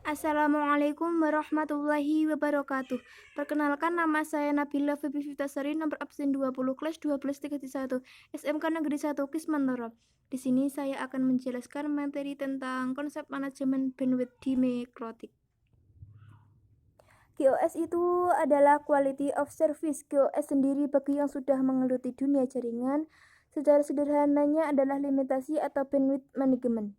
Assalamualaikum warahmatullahi wabarakatuh. Perkenalkan, nama saya Nabila Febi Fitasari, nomor absen 20, kelas 12 SMK Negeri 1 Kismantoro. Di sini saya akan menjelaskan materi tentang konsep manajemen bandwidth di Mikrotik. QoS itu adalah Quality of Service. QoS sendiri bagi yang sudah menggeluti dunia jaringan, secara sederhananya adalah limitasi atau bandwidth management.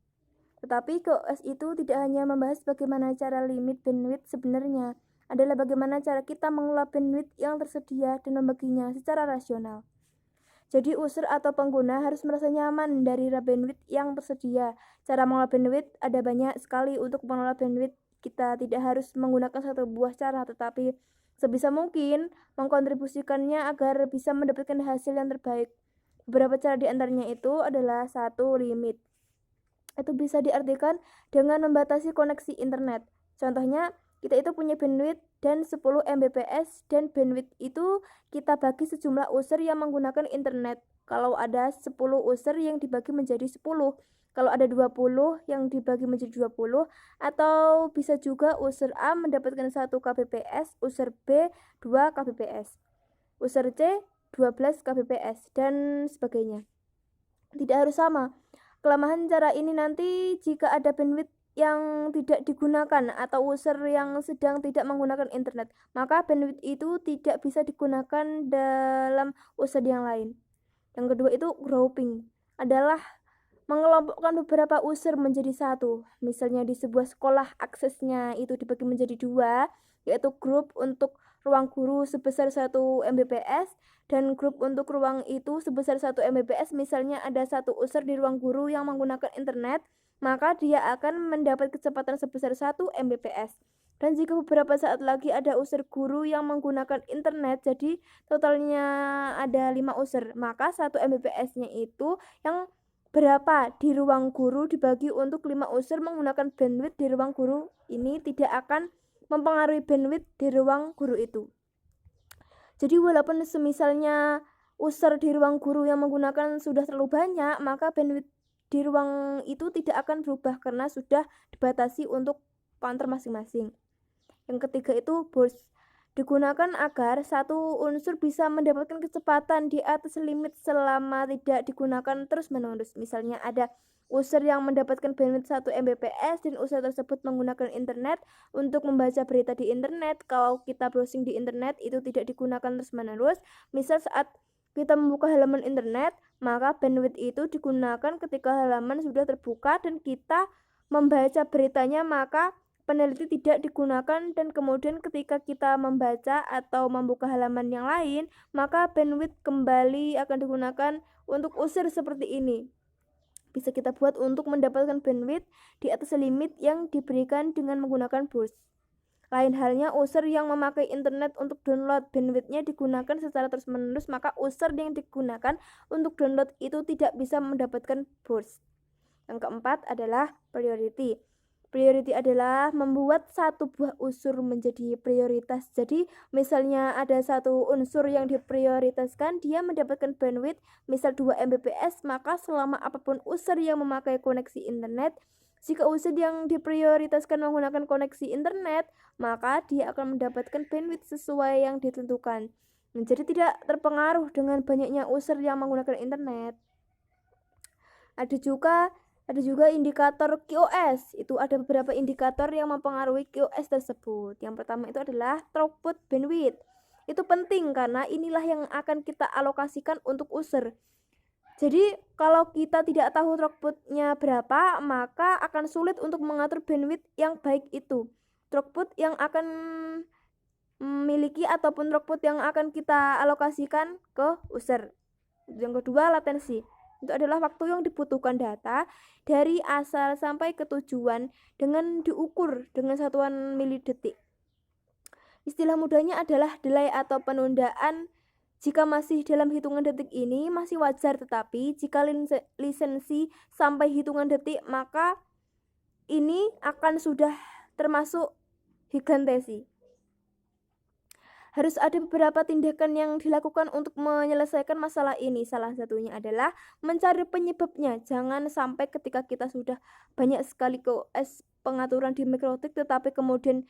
Tetapi QoS itu tidak hanya membahas bagaimana cara limit bandwidth sebenarnya, adalah bagaimana cara kita mengelola bandwidth yang tersedia dan membaginya secara rasional. Jadi user atau pengguna harus merasa nyaman dari bandwidth yang tersedia. Cara mengelola bandwidth ada banyak sekali. Untuk mengelola bandwidth kita tidak harus menggunakan satu buah cara, tetapi sebisa mungkin mengkontribusikannya agar bisa mendapatkan hasil yang terbaik. Beberapa cara diantaranya itu adalah satu, limit. Itu bisa diartikan dengan membatasi koneksi internet. Contohnya, kita itu punya bandwidth dan 10 Mbps, dan bandwidth itu kita bagi sejumlah user yang menggunakan internet. Kalau ada 10 user yang dibagi menjadi 10, kalau ada 20 yang dibagi menjadi 20, atau bisa juga user A mendapatkan 1 Kbps, user B 2 Kbps, user C 12 Kbps, dan sebagainya. Tidak harus sama. Kelemahan cara ini nanti jika ada bandwidth yang tidak digunakan atau user yang sedang tidak menggunakan internet, maka bandwidth itu tidak bisa digunakan dalam user yang lain. Yang kedua itu grouping, adalah mengelompokkan beberapa user menjadi satu. Misalnya di sebuah sekolah aksesnya itu dibagi menjadi dua, yaitu grup untuk ruang guru sebesar 1 Mbps dan grup untuk ruang itu sebesar 1 Mbps. Misalnya ada satu user di ruang guru yang menggunakan internet, maka dia akan mendapat kecepatan sebesar 1 Mbps. Dan jika beberapa saat lagi ada user guru yang menggunakan internet, jadi totalnya ada 5 user, maka 1 Mbps-nya itu yang berapa di ruang guru dibagi untuk 5 user menggunakan bandwidth di ruang guru ini tidak akan mempengaruhi bandwidth di ruang guru itu. Jadi walaupun semisalnya user di ruang guru yang menggunakan sudah terlalu banyak, maka bandwidth di ruang itu tidak akan berubah karena sudah dibatasi untuk pointer masing-masing. Yang ketiga itu burst, digunakan agar satu unsur bisa mendapatkan kecepatan di atas limit selama tidak digunakan terus-menerus. Misalnya ada user yang mendapatkan bandwidth 1 Mbps dan user tersebut menggunakan internet untuk membaca berita di internet. Kalau kita browsing di internet itu tidak digunakan terus-menerus. Misal saat kita membuka halaman internet, maka bandwidth itu digunakan ketika halaman sudah terbuka dan kita membaca beritanya, maka peneliti tidak digunakan, dan kemudian ketika kita membaca atau membuka halaman yang lain, maka bandwidth kembali akan digunakan untuk user seperti ini. Bisa kita buat untuk mendapatkan bandwidth di atas limit yang diberikan dengan menggunakan burst. Lain halnya user yang memakai internet untuk download, bandwidthnya digunakan secara terus-menerus, maka user yang digunakan untuk download itu tidak bisa mendapatkan burst. Yang keempat adalah priority. Priority adalah membuat satu buah unsur menjadi prioritas. Jadi misalnya ada satu unsur yang diprioritaskan, dia mendapatkan bandwidth misal 2 Mbps, maka selama apapun user yang memakai koneksi internet, jika user yang diprioritaskan menggunakan koneksi internet, maka dia akan mendapatkan bandwidth sesuai yang ditentukan. Jadi tidak terpengaruh dengan banyaknya user yang menggunakan internet. Ada juga indikator QoS. Itu ada beberapa indikator yang mempengaruhi QoS tersebut. Yang pertama itu adalah throughput bandwidth. Itu penting karena inilah yang akan kita alokasikan untuk user. Jadi kalau kita tidak tahu throughputnya berapa, maka akan sulit untuk mengatur bandwidth yang baik itu. Throughput yang akan memiliki ataupun throughput yang akan kita alokasikan ke user. Yang kedua, latensi. Itu adalah waktu yang dibutuhkan data dari asal sampai ke tujuan dengan diukur dengan satuan milidetik. Istilah mudahnya adalah delay atau penundaan. Jika masih dalam hitungan detik ini masih wajar, tetapi jika lisensi sampai hitungan detik, maka ini akan sudah termasuk gigantesi. Harus ada beberapa tindakan yang dilakukan untuk menyelesaikan masalah ini. Salah satunya adalah mencari penyebabnya. Jangan sampai ketika kita sudah banyak sekali QoS pengaturan di mikrotik, tetapi kemudian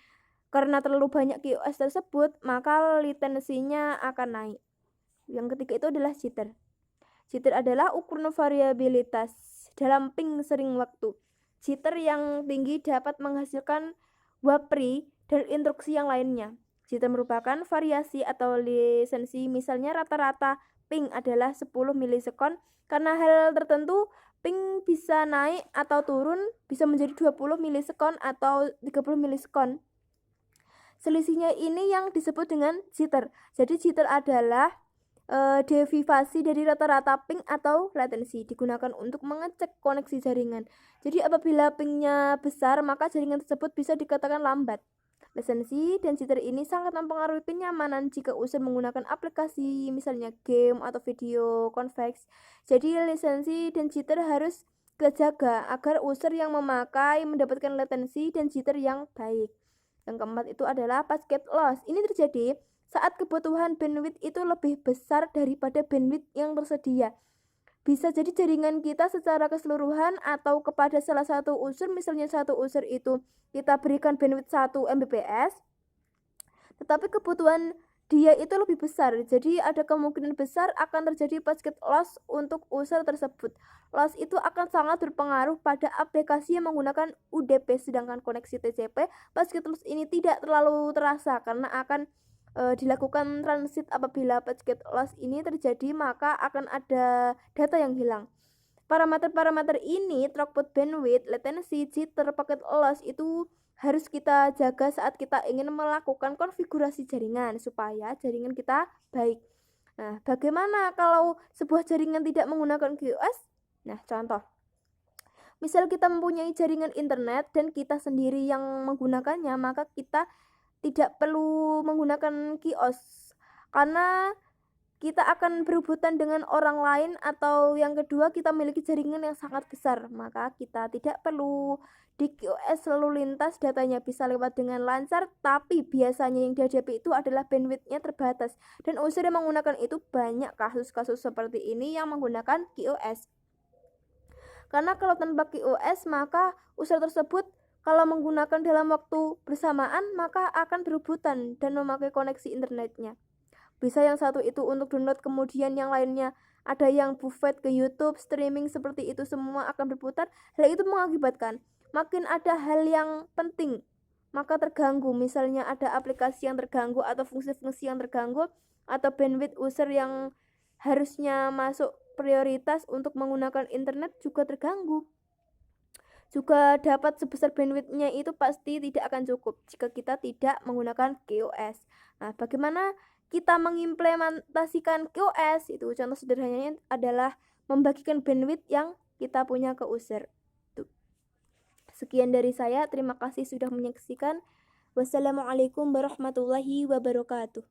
karena terlalu banyak QoS tersebut, maka latensinya akan naik. Yang ketiga itu adalah jitter. Jitter adalah ukuran variabilitas dalam ping sering waktu. Jitter yang tinggi dapat menghasilkan wapri dan instruksi yang lainnya. Jitter merupakan variasi atau latensi, misalnya rata-rata ping adalah 10 milisekon. Karena hal tertentu, ping bisa naik atau turun, bisa menjadi 20 milisekon atau 30 milisekon. Selisihnya ini yang disebut dengan jitter. Jadi jitter adalah derivasi dari rata-rata ping atau latensi, digunakan untuk mengecek koneksi jaringan. Jadi apabila pingnya besar, maka jaringan tersebut bisa dikatakan lambat. Latensi dan jitter ini sangat mempengaruhi kenyamanan jika user menggunakan aplikasi, misalnya game atau video conference. Jadi latensi dan jitter harus kita jaga agar user yang memakai mendapatkan latensi dan jitter yang baik. Yang keempat itu adalah packet loss. Ini terjadi saat kebutuhan bandwidth itu lebih besar daripada bandwidth yang tersedia. Bisa jadi jaringan kita secara keseluruhan atau kepada salah satu user, misalnya satu user itu kita berikan bandwidth 1 Mbps, tetapi kebutuhan dia itu lebih besar. Jadi ada kemungkinan besar akan terjadi packet loss untuk user tersebut. Loss itu akan sangat berpengaruh pada aplikasi yang menggunakan UDP, sedangkan koneksi TCP, packet loss ini tidak terlalu terasa karena akan dilakukan transit. Apabila packet loss ini terjadi, maka akan ada data yang hilang. Parameter-parameter ini, throughput, bandwidth, latency, jitter, packet loss itu harus kita jaga saat kita ingin melakukan konfigurasi jaringan supaya jaringan kita baik. Nah, bagaimana kalau sebuah jaringan tidak menggunakan QoS? Nah, contoh. Misal kita mempunyai jaringan internet dan kita sendiri yang menggunakannya, maka kita tidak perlu menggunakan QoS karena kita akan berebutan dengan orang lain, atau yang kedua kita memiliki jaringan yang sangat besar, maka kita tidak perlu di QoS lalu lintas, datanya bisa lewat dengan lancar, tapi biasanya yang dihadapi itu adalah bandwidthnya terbatas dan user yang menggunakan itu banyak. Kasus-kasus seperti ini yang menggunakan QoS. Karena kalau tanpa QoS, maka user tersebut kalau menggunakan dalam waktu bersamaan, maka akan berebutan dan memakai koneksi internetnya. Bisa yang satu itu untuk download, kemudian yang lainnya ada yang buffet ke YouTube, streaming, seperti itu semua akan berputar. Hal itu mengakibatkan makin ada hal yang penting, maka terganggu. Misalnya ada aplikasi yang terganggu atau fungsi-fungsi yang terganggu, atau bandwidth user yang harusnya masuk prioritas untuk menggunakan internet juga terganggu. Juga dapat sebesar bandwidthnya itu pasti tidak akan cukup jika kita tidak menggunakan QoS. Nah, bagaimana kita mengimplementasikan QoS? Itu contoh sederhananya adalah membagikan bandwidth yang kita punya ke user. Tuh. Sekian dari saya, terima kasih sudah menyaksikan. Wassalamualaikum warahmatullahi wabarakatuh.